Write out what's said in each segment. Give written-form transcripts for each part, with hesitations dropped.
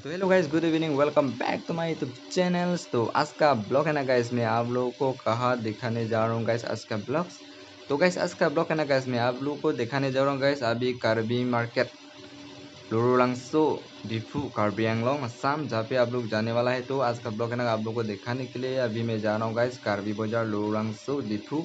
तो hello guys, good evening, welcome back to my YouTube channels. तो आज का ब्लॉग है ना गाइस, मैं आप लोगों को कहाँ दिखाने जा रहा हूँ गाइस आज का ब्लॉग। तो गाइस आज का ब्लॉग है ना गाइस, मैं आप लोगों को दिखाने जा रहा हूँ गाइस अभी कार्बी मार्केट लोरोलांगसो डिफू कार्बी आंगलोंग असम, जहाँ पे आप लोग जाने वाला है। तो आज का ब्लॉग है ना आप लोग को दिखाने के लिए अभी मैं जा रहा हूँ गाइस कार्बी बाजार लोरोलांगसो डिफू।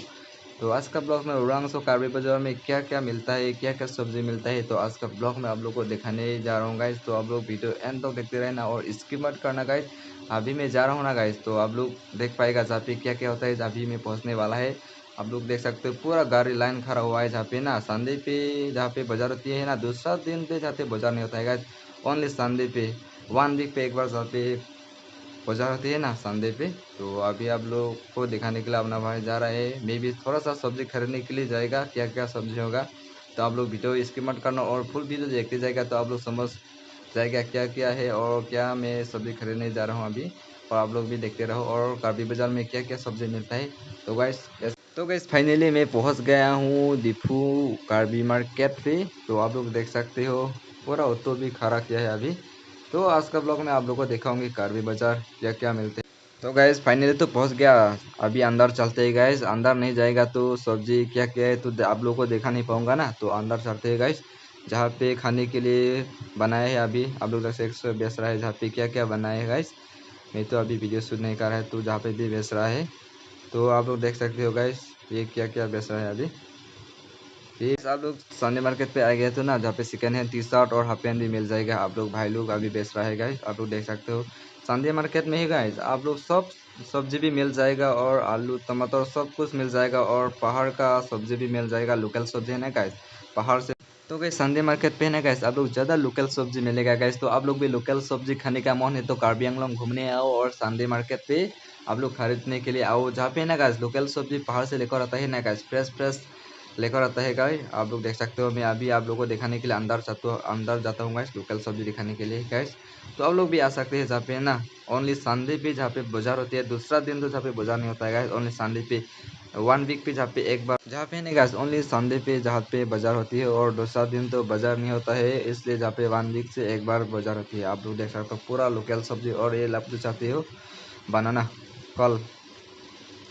तो आज का ब्लॉग में लोरोलांगसो कार्बी बाजार में क्या क्या मिलता है, क्या क्या सब्जी मिलता है, तो आज का ब्लॉग में आप लोग को दिखाने जा रहा हूँ गाइस। तो आप लोग वीडियो एंड तक देखते रहना और स्किप मत करना गाइस। अभी मैं जा रहा हूँ ना गाइस, तो आप लोग देख पाएगा जहाँ पे क्या क्या होता है। अभी मैं पहुँचने वाला है, आप लोग देख सकते हो पूरा गाड़ी लाइन खड़ा हुआ है। जहाँ पे ना संडे पे जहाँ पे बाजार होती है ना, दूसरा दिन पे जहाँ पे बाजार नहीं होता है गाइस, ओनली संडे पे 1 वीक पे एक बार जहाँ पे बाजार होती है ना संडे पे। तो अभी आप लोग को दिखाने के लिए अपना भाई जा रहा है, मैं भी थोड़ा सा सब्जी खरीदने के लिए जाएगा, क्या क्या सब्जी होगा। तो आप लोग वीडियो स्किप मत करना और फुल वीडियो देखते जाएगा, तो आप लोग समझ जाएगा क्या क्या है और क्या मैं सब्जी खरीदने जा रहा हूँ अभी। और आप लोग भी देखते रहो और कार्बी बाजार में क्या क्या सब्जी मिलता है। तो गाइस फाइनली मैं पहुंच गया हूँ दीफू कार्बी मार्केट पे। तो आप लोग देख सकते हो पूरा ऑटो भी खड़ा किया है अभी। तो आज का ब्लॉग में आप लोगों को दिखाऊंगी कार्बी बाजार क्या क्या मिलते हैं। तो गैस फाइनली तो पहुंच गया, अभी अंदर चलते हैं गैस। अंदर नहीं जाएगा तो सब्जी क्या क्या है तो आप लोगों को देखा नहीं पाऊंगा ना, तो अंदर चलते हैं गैस। जहाँ पे खाने के लिए बनाए हैं अभी आप लोग जैसे एक बेच रहा है, जहाँ पे क्या क्या बनाए हैं गैस। मैं तो अभी वीडियो शूट नहीं कर रहा है, तो जहाँ पे भी बेच रहा है तो आप लोग देख सकते हो गैस ये क्या क्या बेच रहा है अभी। ये आप लोग संडे मार्केट पे आ गए तो ना, जहाँ पे सेकंड हैंड टी शर्ट और हाफ पैंट भी मिल जाएगा। आप लोग भाई लोग अभी बेच रहा है गाइस, आप लोग देख सकते हो संडे मार्केट में ही गाइस। आप लोग सब सब्जी भी मिल जाएगा और आलू टमाटर सब कुछ मिल जाएगा और पहाड़ का सब्जी भी मिल जाएगा, लोकल सब्जी है ना गाइस पहाड़ से। तो गैस संडे मार्केट पे है ना गाइस आप लोग ज़्यादा लोकल सब्जी मिलेगा गाइस। तो आप लोग भी लोकल सब्जी खाने का मन है तो कार्बी आंगलोंग घूमने आओ और संडे मार्केट पे आप लोग खरीदने के लिए आओ, जहाँ पे है ना गाइस लोकल सब्जी पहाड़ से लेकर आता है ना गाइस, फ्रेश फ्रेश लेकर आता है गाइस। आप लोग देख सकते हो मैं अभी आप लोगों को दिखाने के लिए अंदर जाता हूँ गाइस, लोकल सब्जी दिखाने के लिए गाइस। तो आप लोग भी आ सकते हैं, जहाँ पे ना ओनली संडे पे जहाँ पे बाजार होती है, दूसरा दिन तो जहाँ पे बाजार नहीं होता है गाइस, ओनली संडे पे 1 वीक पे जहाँ पे एक बार, जहाँ पे नहीं गाइस ओनली संडे पे जहाँ पे बाजार होती है और दूसरा दिन तो बाजार नहीं होता है, इसलिए जहाँ पे 1 वीक से एक बार बाजार होती है। आप लोग देख सकते हो पूरा लोकल सब्जी और ये आप जो चाहते हो बनाना कल,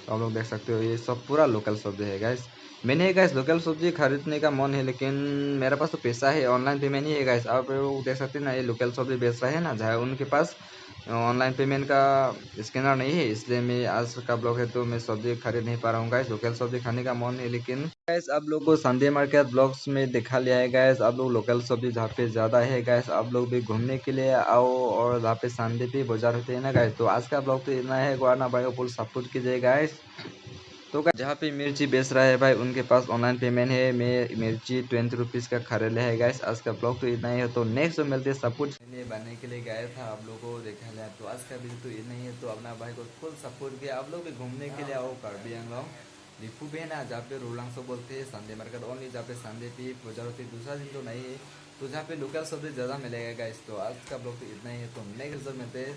तो आप लोग देख सकते हो ये सब पूरा लोकल सब्जी है गाइस। मैंने गाइस लोकल सब्जी खरीदने का मन है, लेकिन मेरे पास तो पैसा है, ऑनलाइन पेमेंट ही है गाइस। आप लोग देख सकते हैं ना ये लोकल सब्जी बेच रहे हैं ना, जहाँ उनके पास ऑनलाइन पेमेंट का स्कैनर नहीं है, इसलिए मैं आज का ब्लॉग है तो मैं सब्जी खरीद नहीं पा रहा हूँ गाइस। लोकल सब्जी खाने का मन है, लेकिन गाइस आप लोग को संडे मार्केट ब्लॉग्स में दिखा लिया है गाइस। आप लोग लोकल सब्जी जहाँ पे ज़्यादा है गाइस, आप लोग भी घूमने के लिए आओ और जहाँ पे संडे पे बाजार होते हैं ना गाइस। तो आज का ब्लॉग तो इतना है, गुआना भाई को फुल सपोर्ट कीजिए गाइस। तो जहाँ पे मिर्ची बेच रहा है भाई उनके पास ऑनलाइन पेमेंट है, मैं मिर्ची 20 रुपीज़ का खरीद लिया है गाइस। आज का ब्लॉग तो इतना ही है, तो नेक्स्ट जो मिलते सब कुछ मैंने बनने के लिए गया था, आप लोगों को देखा जाए तो आज का वीडियो तो इतना ही है। तो अपना भाई को फुल सपोर्ट किया, आप लोग भी घूमने के लिए आओ कार्बी आंगलोंग लिफू भी है ना, जहाँ पे रोलांगसो बोलते हैं संडे मार्केट ओनली, जहाँ पे संडे पे बाजार होती है, दूसरा दिन तो नहीं है, तो जहाँ पे लोकल सब्जी ज़्यादा मिलेगा गाइस। तो आज का ब्लॉग तो इतना ही है, तो नेक्स्ट जब मिलते हैं